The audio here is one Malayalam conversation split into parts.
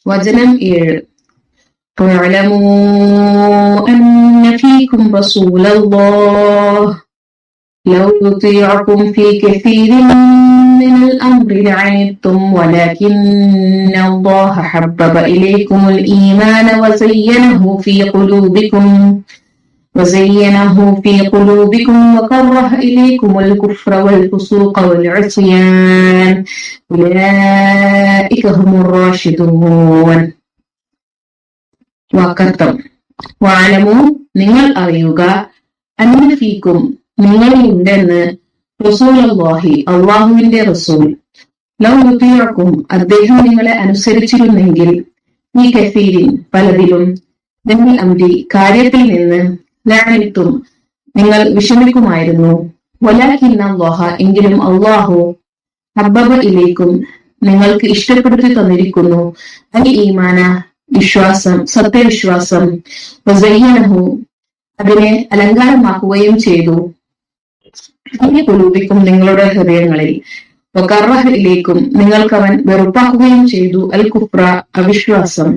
വചനം 7. فاعلموا أن فيكم رسول الله لو يطيعكم في كثير من الأمر لعنتم ولكن الله حبب إليكم الإيمان وزينه في قلوبكم وكره إليكم الكفر والفسوق والعصيان أولئك هم الراشدون. വാക്കർത്ഥം: വഅലമു, നിങ്ങൾ അറിയുക, അന്ന ഫീക്കും, നിങ്ങളിൽ ഉണ്ടെന്ന്, റസൂലുള്ളാഹി, അല്ലാഹുവിന്റെ റസൂൽ, ലൗ യുതീഅക്കും, അദ്ദേഹം നിങ്ങളെ അനുസരിച്ചിരുന്നെങ്കിൽ, ഈ കസീരിൻ, പലതിലും, മിനൽ അംരി, കാര്യത്തിൽ നിന്ന്, ലഅനിത്തും, നിങ്ങൾ വിഷമിക്കുമായിരുന്നു, വലാകിന്ന അല്ലാഹ, എങ്കിലും അല്ലാഹു, ഹബ്ബബ ഇലൈക്കും, നിങ്ങൾക്ക് ഇഷ്ടപ്പെടുത്തി തന്നിരിക്കുന്നു, അൽ ഈമാന, വിശ്വാസം, സത്യവിശ്വാസം, വസയ്യനഹു, അതിനെ അലങ്കാരമാക്കുകയും ചെയ്തു, ഖുലൂബിക്കും, നിങ്ങളുടെ ഹൃദയങ്ങളിൽ, വകറഹ ഇലൈക്കും, നിങ്ങൾക്കവൻ വെറുപ്പാക്കുകയും ചെയ്തു, അൽ കുഫ്ര, അവിശ്വാസം,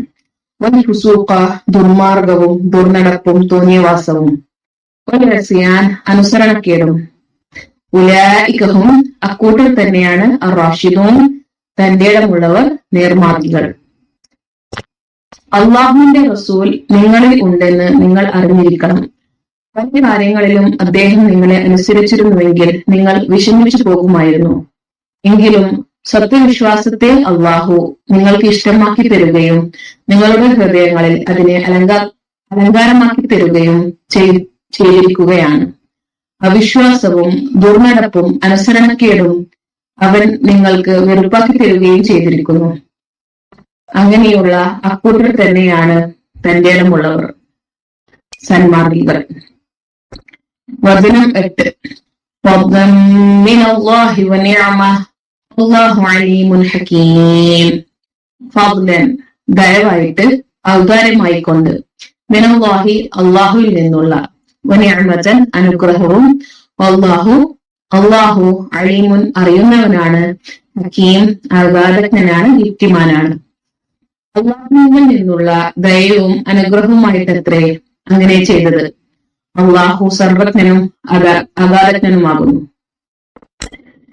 വൽ ഫുസൂഖ, ദുർമാർഗവും ദുർനടപ്പും തോന്നിയവാസവും, വൽ അസ്യാൻ, അനുസരണക്കേടും. ഉലൈകഹും, അക്കൂട്ടർ തന്നെയാണ്, അർ-റാഷിദൂൻ, തന്റേടമുള്ളവർ, നേർമാർഗികൾ. അള്ളാഹുവിന്റെ റസൂൽ നിങ്ങളിൽ ഉണ്ടെന്ന് നിങ്ങൾ അറിഞ്ഞിരിക്കണം. പല കാര്യങ്ങളിലും അദ്ദേഹം നിങ്ങളെ അനുസരിച്ചിരുന്നുവെങ്കിൽ നിങ്ങൾ വിഷമിച്ചു പോകുമായിരുന്നു. എങ്കിലും സത്യവിശ്വാസത്തെ അള്ളാഹു നിങ്ങൾക്ക് ഇഷ്ടമാക്കി തരുകയും നിങ്ങളുടെ ഹൃദയങ്ങളിൽ അതിനെ അലങ്കാരമാക്കി തരുകയും ചെയ്തിരിക്കുകയാണ്. അവിശ്വാസവും ദുർനടപ്പും അനുസരണക്കേടും അവൻ നിങ്ങൾക്ക് വെറുപ്പാക്കി തരുകയും ചെയ്തിരിക്കുന്നു. അങ്ങനെയുള്ള അക്കൂട്ടർ തന്നെയാണ് തന്റേടമുള്ളവർ, സന്മാർഗികൾ. വചനം 8. ഫദ്ലൻ മിനല്ലാഹി വനിഅമ വല്ലാഹു അലീമുൻ ഹകീം. ഫദ്ലൻ, ദയവായിട്ട്, ഔദാര്യമായിക്കൊണ്ട്, മിനല്ലാഹി, അല്ലാഹുവിൽ നിന്നുള്ള, വനിഅമതൻ, അനുഗ്രഹവും, അല്ലാഹു അലീമുൻ, അറിയുന്നവനാണ്, ഹകീം, അഗാധജ്ഞനാണ്, യുക്തിമാനാണ്. അള്ളാഹുവിൽ നിന്നുള്ള ദയവും അനുഗ്രഹവുമായിട്ടത്രേ അങ്ങനെ ചെയ്തത്. അള്ളാഹു സർവജ്ഞനും അഗാധജ്ഞനുമാകുന്നു.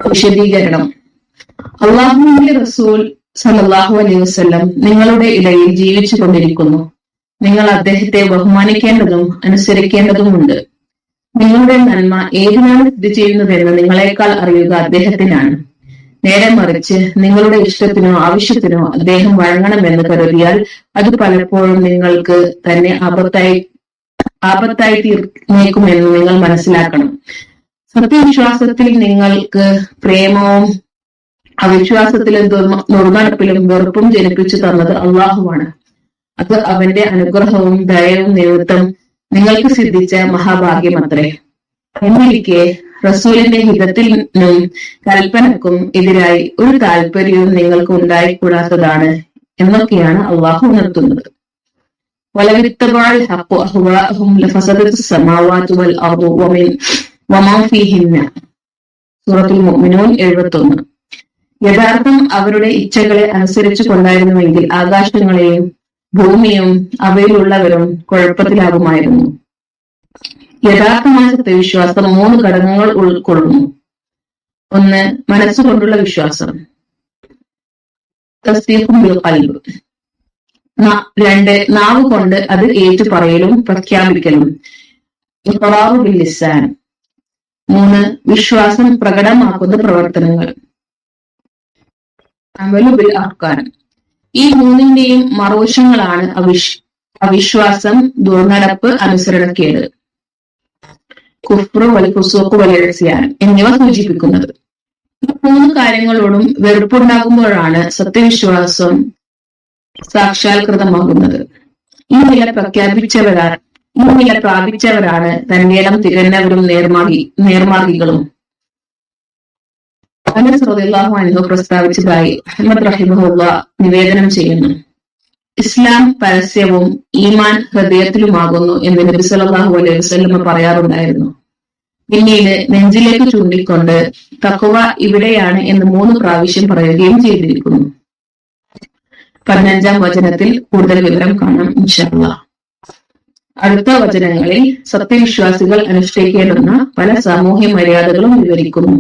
വിശദീകരണം: അള്ളാഹുവിന്റെ റസൂൽ സല്ലല്ലാഹു അലൈഹി വസല്ലം നിങ്ങളുടെ ഇടയിൽ ജീവിച്ചു കൊണ്ടിരിക്കുന്നു. നിങ്ങൾ അദ്ദേഹത്തെ ബഹുമാനിക്കേണ്ടതും അനുസരിക്കേണ്ടതുമുണ്ട്. നിങ്ങളുടെ നന്മ ഏതിനാണ് സ്ഥിതി ചെയ്യുന്നതെന്ന് നിങ്ങളെക്കാൾ അറിയുക അദ്ദേഹത്തിനാണ്. നേരെ മറിച്ച് നിങ്ങളുടെ ഇഷ്ടത്തിനോ ആവശ്യത്തിനോ അദ്ദേഹം വഴങ്ങണമെന്ന് കരുതിയാൽ അത് പലപ്പോഴും നിങ്ങൾക്ക് തന്നെ ആപത്തായി തീർന്നേക്കുമെന്ന് നിങ്ങൾ മനസ്സിലാക്കണം. സത്യവിശ്വാസത്തിൽ നിങ്ങൾക്ക് പ്രേമവും അവിശ്വാസത്തിലും ദുർനടപ്പിലും വെറുപ്പും ജനിപ്പിച്ചു തന്നത് അള്ളാഹുവാണ്. അത് അവന്റെ അനുഗ്രഹവും ദയവും നിമിത്തം നിങ്ങൾക്ക് സിദ്ധിച്ച മഹാഭാഗ്യമത്രേ. എന്നിരിക്കെ റസൂലിന്റെ ഹിതത്തിനും കൽപ്പനക്കും എതിരായി ഒരു താല്പര്യവും നിങ്ങൾക്ക് ഉണ്ടായിക്കൂടാത്തതാണ് എന്നൊക്കെയാണ് അള്ളാഹു ഉണർത്തുന്നത്. സൂറത്തുൽ മുഅ്മിനൂൻ 71. യഥാർത്ഥം അവരുടെ ഇച്ഛകളെ അനുസരിച്ചു കൊണ്ടായിരുന്നുവെങ്കിൽ ആകാശങ്ങളെയും ഭൂമിയും അവയിലുള്ളവരും കുഴപ്പത്തിലാകുമായിരുന്നു. യഥാർത്ഥമായ സത്യവിശ്വാസം 3 ഘടകങ്ങൾ ഉൾക്കൊള്ളുന്നു. 1. മനസ്സുകൊണ്ടുള്ള വിശ്വാസം, തസ്ദീഖും ബിൽ ഖൽബ്. 2. നാവ് കൊണ്ട് അത് ഏറ്റുപറയലും പ്രഖ്യാപിക്കലും, ഇഖ്റാറു ബിൽ ലിസാൻ. 3. വിശ്വാസം പ്രകടമാക്കുന്ന പ്രവർത്തനങ്ങൾ, അമലു ബിൽ അർക്കാൻ. ഈ 3ന്റെയും മറുവശങ്ങളാണ് അവിശ്വാസം, ദുർനടപ്പ്, അനുസരണക്കേട്, കുഫ്റ്, വൽ ഫുസൂഖ്, വൽ ഇസ്യാൻ എന്നിവ സൂചിപ്പിക്കുന്നത്. ഈ 3 കാര്യങ്ങളോടും വെറുപ്പുണ്ടാകുമ്പോഴാണ് സത്യവിശ്വാസം സാക്ഷാത്കൃതമാകുന്നത്. ഈ നില പ്രാപിച്ചവരാണ് തന്റേടം തികഞ്ഞവരും നേർമാർഗികളും. അനസ് റളിയല്ലാഹു അൻഹു പ്രസ്താവിച്ചതായി അഹ്മദ് റഹിമഹുല്ലാഹ് നിവേദനം ചെയ്യുന്നു: ഇസ്ലാം പരസ്യവും ഈമാൻ ഹൃദയത്തിലുമാകുന്നു എന്ന് നബി സല്ലല്ലാഹു അലൈഹി വസല്ലം പറയാറുണ്ടായിരുന്നു. പിന്നീട് നെഞ്ചിലേക്ക് ചൂണ്ടിക്കൊണ്ട് തഖ്വ ഇവിടെയാണ് എന്ന് 3 പ്രാവശ്യം പറയുകയും ചെയ്തിരിക്കുന്നു. 15-ാം വചനത്തിൽ കൂടുതൽ വിവരം കാണാം ഇൻഷാ അല്ലാഹ്. അടുത്ത വചനങ്ങളിൽ സത്യവിശ്വാസികൾ അനുഷ്ഠിക്കേണ്ടുന്ന പല സാമൂഹ്യ മര്യാദകളും വിവരിക്കുന്നു.